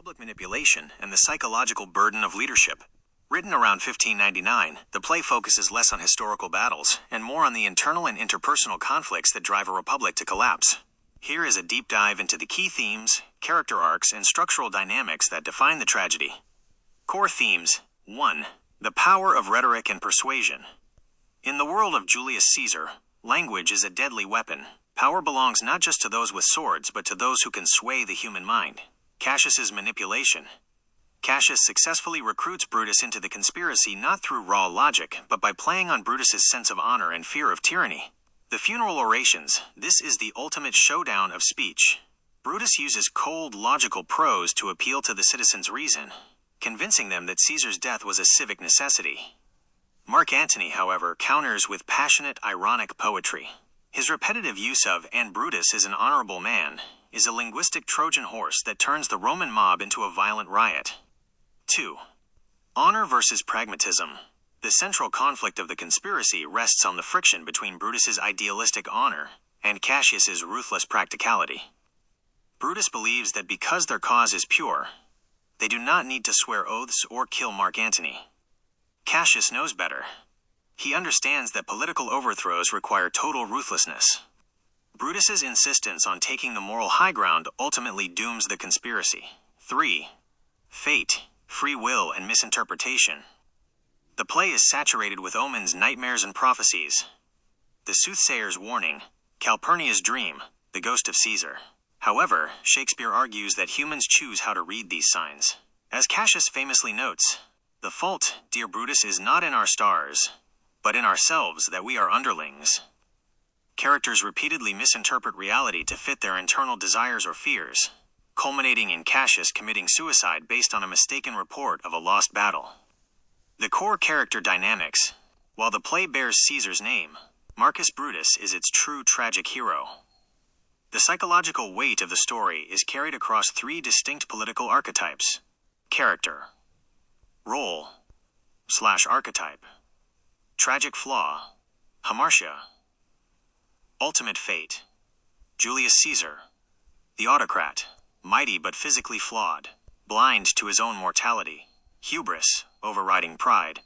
public manipulation and the psychological burden of leadership. Written around 1599, the play focuses less on historical battles and more on the internal and interpersonal conflicts that drive a republic to collapse. Here is a deep dive into the key themes, character arcs, and structural dynamics that define the tragedy. Core themes. 1. The power of rhetoric and persuasion. In the world of Julius Caesar, language is a deadly weapon. Power belongs not just to those with swords, but to those who can sway the human mind. Cassius's manipulation. Cassius successfully recruits Brutus into the conspiracy not through raw logic, but by playing on Brutus's sense of honor and fear of tyranny. The funeral orations. This is the ultimate showdown of speech. Brutus uses cold, logical prose to appeal to the citizens' reason, convincing them that Caesar's death was a civic necessity. Mark Antony, however, counters with passionate, ironic poetry. His repetitive use of "and Brutus is an honorable man" is a linguistic Trojan horse that turns the Roman mob into a violent riot. 2. Honor versus pragmatism. The central conflict of the conspiracy rests on the friction between Brutus's idealistic honor and Cassius's ruthless practicality. Brutus believes that because their cause is pure, they do not need to swear oaths or kill Mark Antony. Cassius knows better. He understands that political overthrows require total ruthlessness. Brutus's insistence on taking the moral high ground ultimately dooms the conspiracy. 3. Fate, free will, and misinterpretation. The play is saturated with omens, nightmares, and prophecies. The soothsayer's warning, Calpurnia's dream, the ghost of Caesar. However, Shakespeare argues that humans choose how to read these signs. As Cassius famously notes, "The fault, dear Brutus, is not in our stars, but in ourselves that we are underlings." Characters repeatedly misinterpret reality to fit their internal desires or fears, culminating in Cassius committing suicide based on a mistaken report of a lost battle. The core character dynamics. While the play bears Caesar's name, Marcus Brutus is its true tragic hero. The psychological weight of the story is carried across 3 distinct political archetypes. Character. Role/archetype. Tragic flaw. Hamartia. Ultimate fate. Julius Caesar, the autocrat, mighty but physically flawed, blind to his own mortality. Hubris, overriding pride.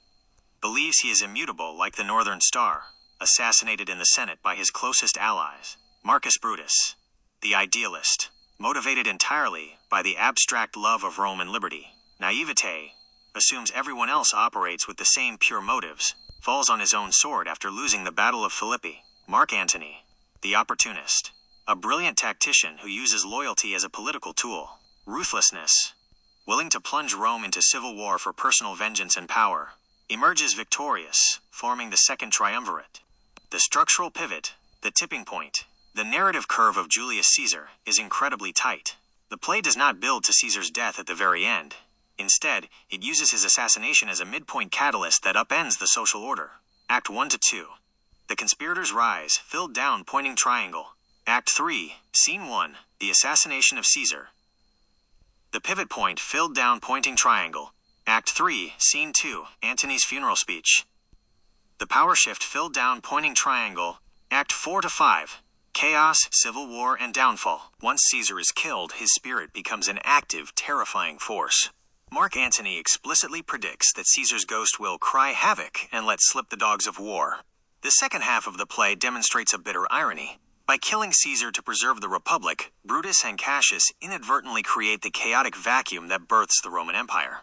Believes he is immutable like the Northern Star, assassinated in the Senate by his closest allies. Marcus Brutus, the idealist, motivated entirely by the abstract love of Rome and liberty. Naivete, assumes everyone else operates with the same pure motives, falls on his own sword after losing the Battle of Philippi. Mark Antony, the opportunist, a brilliant tactician who uses loyalty as a political tool. Ruthlessness, willing to plunge Rome into civil war for personal vengeance and power, emerges victorious, forming the second triumvirate. The structural pivot, the tipping point. The narrative curve of Julius Caesar is incredibly tight. The play does not build to Caesar's death at the very end. Instead, it uses his assassination as a midpoint catalyst that upends the social order. Act 1 to 2. The conspirators rise, filled down, pointing triangle. Act 3, Scene 1, the assassination of Caesar. The pivot point, filled down, pointing triangle. Act 3, Scene 2, Antony's funeral speech. The power shift, filled down, pointing triangle. Act 4 to 5, chaos, civil war, and downfall. Once Caesar is killed, his spirit becomes an active, terrifying force. Mark Antony explicitly predicts that Caesar's ghost will cry havoc and let slip the dogs of war. The second half of the play demonstrates a bitter irony. By killing Caesar to preserve the Republic, Brutus and Cassius inadvertently create the chaotic vacuum that births the Roman Empire.